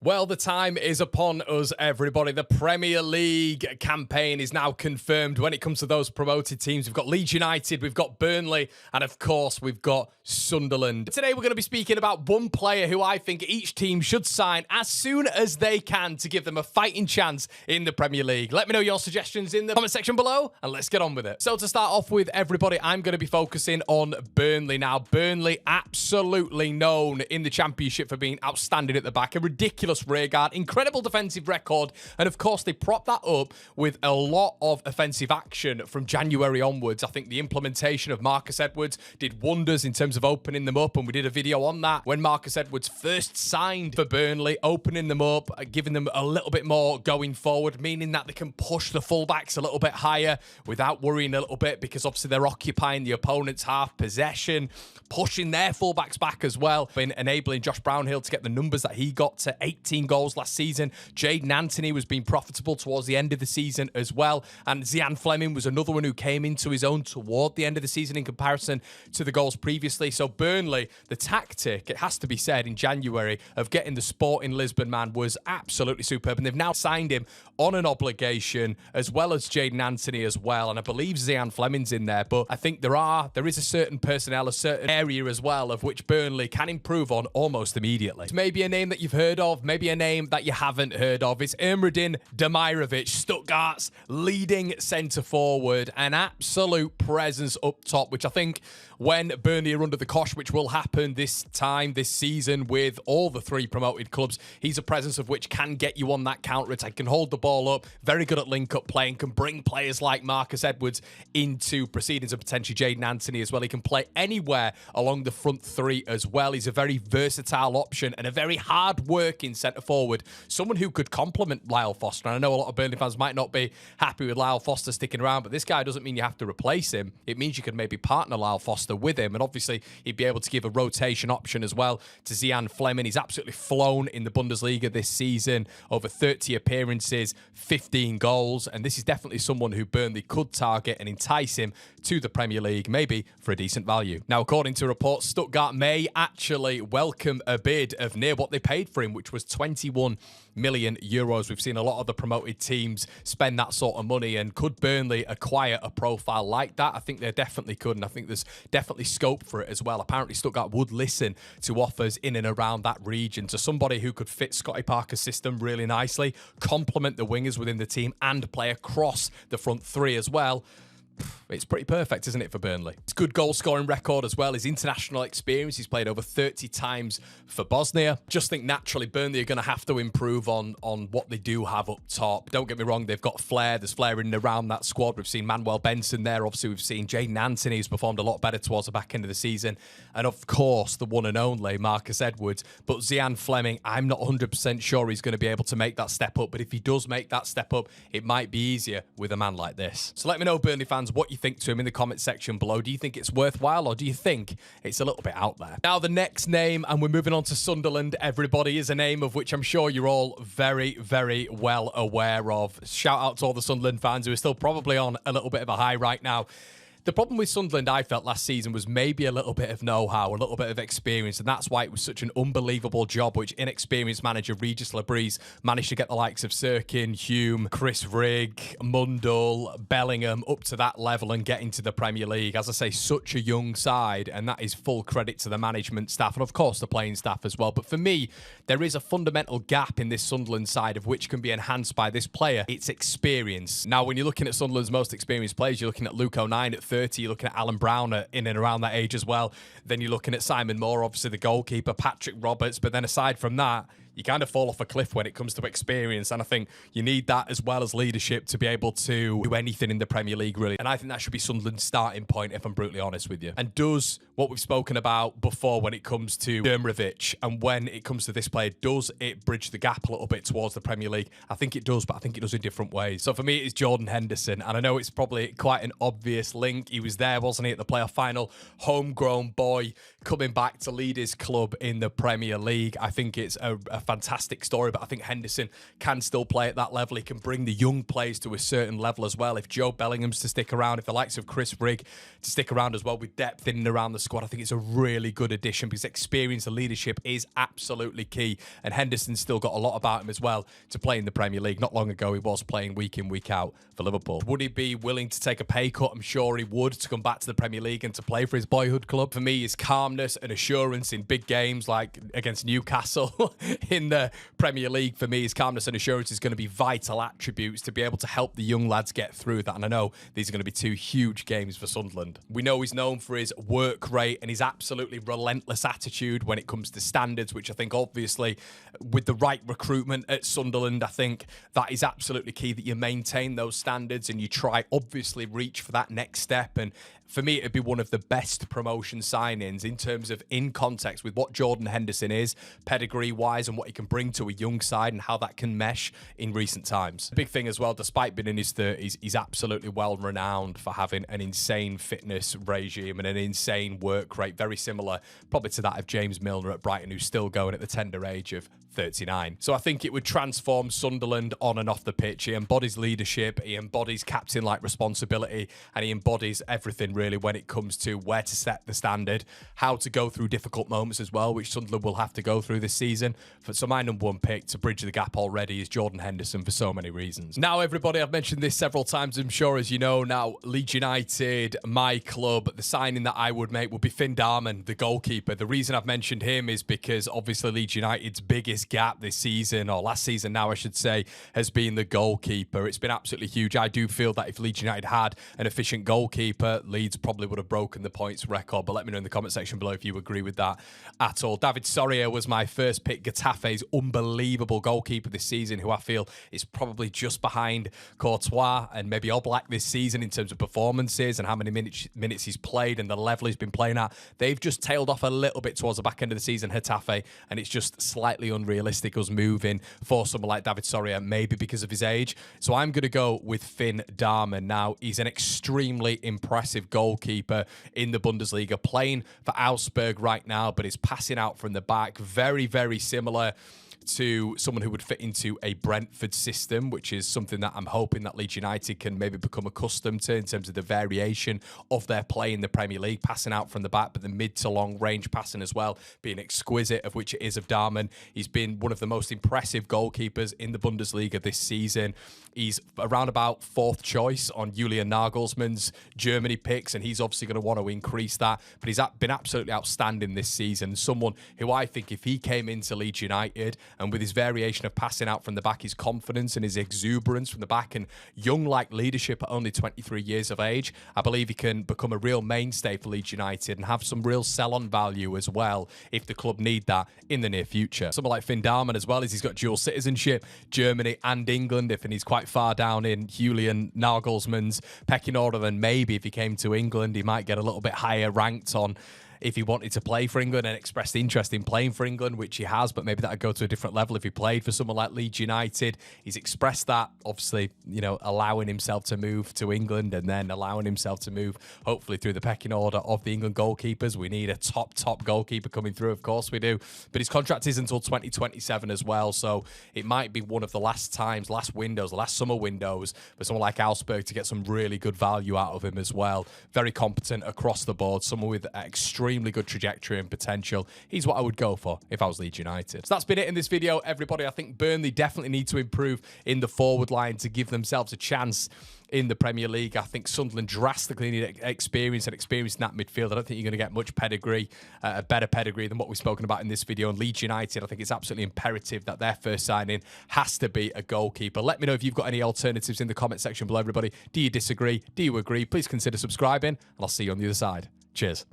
Well, the time is upon us, everybody. The Premier League campaign is now confirmed. When it comes to those promoted teams, we've got Leeds United, we've got Burnley, and of course, we've got Sunderland. Today, we're going to be speaking about one player who I think each team should sign as soon as they can to give them a fighting chance in the Premier League. Let me know your suggestions in the comment section below, and let's get on with it. So to start off with, everybody, I'm going to be focusing on Burnley now. Burnley, absolutely known in the Championship for being outstanding at the back, a ridiculous rearguard, incredible defensive record, and of course they prop that up with a lot of offensive action from January onwards. I think the implementation of Marcus Edwards did wonders in terms of opening them up, and we did a video on that when Marcus Edwards first signed for Burnley, opening them up, giving them a little bit more going forward, meaning that they can push the fullbacks a little bit higher without worrying a little bit, because obviously they're occupying the opponent's half possession, pushing their fullbacks back as well, and enabling Josh Brownhill to get the numbers that he got to 18 goals last season. Jaden Anthony was being profitable towards the end of the season as well, and Zian Fleming was another one who came into his own toward the end of the season in comparison to the goals previously. So Burnley, the tactic, it has to be said, in January of getting the Sporting Lisbon man was absolutely superb, and they've now signed him on an obligation, as well as Jaden Anthony as well, and I believe Zian Fleming's in there, but I think there is a certain personnel, a certain area as well of which Burnley can improve on almost immediately. It's maybe a name that you've heard of, maybe a name that you haven't heard of. It's Emredin Demirovic, Stuttgart's leading centre forward, an absolute presence up top, which I think when Burnley are under the cosh, which will happen this season with all the three promoted clubs, he's a presence of which can get you on that counter-attack, can hold the ball up, very good at link-up play, and can bring players like Marcus Edwards into proceedings, and potentially Jaden Anthony as well. He can play anywhere along the front three as well. He's a very versatile option and a very hard-working centre-forward, someone who could complement Lyle Foster. And I know a lot of Burnley fans might not be happy with Lyle Foster sticking around, but this guy doesn't mean you have to replace him. It means you could maybe partner Lyle Foster with him, and obviously he'd be able to give a rotation option as well to Zian Fleming. He's absolutely flown in the Bundesliga this season, over 30 appearances, 15 goals, and this is definitely someone who Burnley could target and entice him to the Premier League, maybe for a decent value. Now, according to reports, Stuttgart may actually welcome a bid of near what they paid for him, which was 21 million euros. We've seen a lot of the promoted teams spend that sort of money, and could Burnley acquire a profile like that? I think they definitely could, and I think there's definitely scope for it as well. Apparently Stuttgart would listen to offers in and around that region, to somebody who could fit Scotty Parker's system really nicely, complement the wingers within the team, and play across the front three as well. It's pretty perfect, isn't it, for Burnley? It's a good goal-scoring record as well. His international experience, he's played over 30 times for Bosnia. Just think naturally Burnley are going to have to improve on what they do have up top. Don't get me wrong, they've got flair. There's flair in and around that squad. We've seen Manuel Benson there. Obviously, we've seen Jaden Anthony, who's performed a lot better towards the back end of the season. And of course, the one and only Marcus Edwards. But Zian Fleming, I'm not 100% sure he's going to be able to make that step up. But if he does make that step up, it might be easier with a man like this. So let me know, Burnley fans, what you think to him in the comment section below. Do you think it's worthwhile, or do you think it's a little bit out there? Now, the next name, and we're moving on to Sunderland, everybody, is a name of which I'm sure you're all very, very well aware of. Shout out to all the Sunderland fans who are still probably on a little bit of a high right now. The problem with Sunderland, I felt last season, was maybe a little bit of know-how, a little bit of experience, and that's why it was such an unbelievable job which inexperienced manager Regis Labrise managed to get the likes of Sirkin, Hume, Chris Rigg, Mundell, Bellingham up to that level and get into the Premier League. As I say, such a young side, and that is full credit to the management staff and, of course, the playing staff as well. But for me, there is a fundamental gap in this Sunderland side of which can be enhanced by this player. It's experience. Now, when you're looking at Sunderland's most experienced players, you're looking at Luke O'Nien at 30, you're looking at Alan Brown in and around that age as well. Then you're looking at Simon Moore, obviously the goalkeeper, Patrick Roberts. But then aside from that, you kind of fall off a cliff when it comes to experience. And I think you need that as well as leadership to be able to do anything in the Premier League, really. And I think that should be Sunderland's starting point, if I'm brutally honest with you. And does what we've spoken about before when it comes to Demirovic and when it comes to this player, does it bridge the gap a little bit towards the Premier League? I think it does, but I think it does in different ways. So for me, it's Jordan Henderson. And I know it's probably quite an obvious link. He was there, wasn't he, at the playoff final? Homegrown boy coming back to lead his club in the Premier League. I think it's a a fantastic story, but I think Henderson can still play at that level. He can bring the young players to a certain level as well. If Joe Bellingham's to stick around, if the likes of Chris Rigg to stick around as well with depth in and around the squad, I think it's a really good addition because experience and leadership is absolutely key. And Henderson's still got a lot about him as well to play in the Premier League. Not long ago, he was playing week in, week out for Liverpool. Would he be willing to take a pay cut? I'm sure he would, to come back to the Premier League and to play for his boyhood club. For me, his calmness and assurance in big games like against Newcastle in the Premier League, for me, his calmness and assurance is going to be vital attributes to be able to help the young lads get through that. And I know these are going to be two huge games for Sunderland. We know he's known for his work rate and his absolutely relentless attitude when it comes to standards, which I think obviously with the right recruitment at Sunderland, I think that is absolutely key, that you maintain those standards and you try obviously reach for that next step. And for me, it'd be one of the best promotion signings in terms of in context with what Jordan Henderson is, pedigree-wise, and what he can bring to a young side and how that can mesh in recent times. Big thing as well, despite being in his 30s, he's absolutely well-renowned for having an insane fitness regime and an insane work rate, very similar probably to that of James Milner at Brighton, who's still going at the tender age of 39. So I think it would transform Sunderland on and off the pitch. He embodies leadership, he embodies captain-like responsibility, and he embodies everything really when it comes to where to set the standard, how to go through difficult moments as well, which Sunderland will have to go through this season. So my number one pick to bridge the gap already is Jordan Henderson for so many reasons. Now, everybody, I've mentioned this several times, I'm sure, as you know. Now, Leeds United, my club, the signing that I would make would be Finn Darman, the goalkeeper. The reason I've mentioned him is because obviously Leeds United's biggest gap this season, or last season now I should say, has been the goalkeeper. It's been absolutely huge. I do feel that if Leeds United had an efficient goalkeeper, Leeds probably would have broken the points record, but let me know in the comment section below if you agree with that at all. David Soria was my first pick. Getafe's unbelievable goalkeeper this season, who I feel is probably just behind Courtois and maybe Oblak this season in terms of performances and how many minutes he's played and the level he's been playing at. They've just tailed off a little bit towards the back end of the season, Getafe, and it's just slightly unrealistic us moving for someone like David Soria, maybe because of his age. So I'm going to go with Finn Darman. Now, he's an extremely impressive goalkeeper in the Bundesliga, playing for Augsburg right now, but is passing out from the back. Very, very similar to someone who would fit into a Brentford system, which is something that I'm hoping that Leeds United can maybe become accustomed to in terms of the variation of their play in the Premier League, passing out from the back, but the mid to long range passing as well, being exquisite, of which it is of Darman. He's been one of the most impressive goalkeepers in the Bundesliga this season. He's around about fourth choice on Julian Nagelsmann's Germany picks, and he's obviously going to want to increase that, but he's been absolutely outstanding this season. Someone who I think if he came into Leeds United, and with his variation of passing out from the back, his confidence and his exuberance from the back, and young-like leadership at only 23 years of age, I believe he can become a real mainstay for Leeds United and have some real sell-on value as well if the club need that in the near future. Someone like Finn Darman as well, as he's got dual citizenship, Germany and England, and he's quite far down in Julian Nagelsmann's pecking order, then maybe if he came to England, he might get a little bit higher ranked on if he wanted to play for England and expressed interest in playing for England, which he has, but maybe that would go to a different level if he played for someone like Leeds United. He's expressed that, obviously, you know, allowing himself to move to England and then allowing himself to move, hopefully, through the pecking order of the England goalkeepers. We need a top goalkeeper coming through, of course we do. But his contract is until 2027 as well, so it might be one of the last times, last windows, the last summer windows for someone like Augsburg to get some really good value out of him as well. Very competent across the board, someone with extremely good trajectory and potential. He's what I would go for if I was Leeds United. So that's been it in this video, everybody. I think Burnley definitely need to improve in the forward line to give themselves a chance in the Premier League. I think Sunderland drastically need experience in that midfield. I don't think you're going to get much pedigree, a better pedigree than what we've spoken about in this video. And Leeds United, I think it's absolutely imperative that their first signing has to be a goalkeeper. Let me know if you've got any alternatives in the comment section below, everybody. Do you disagree? Do you agree? Please consider subscribing, and I'll see you on the other side. Cheers.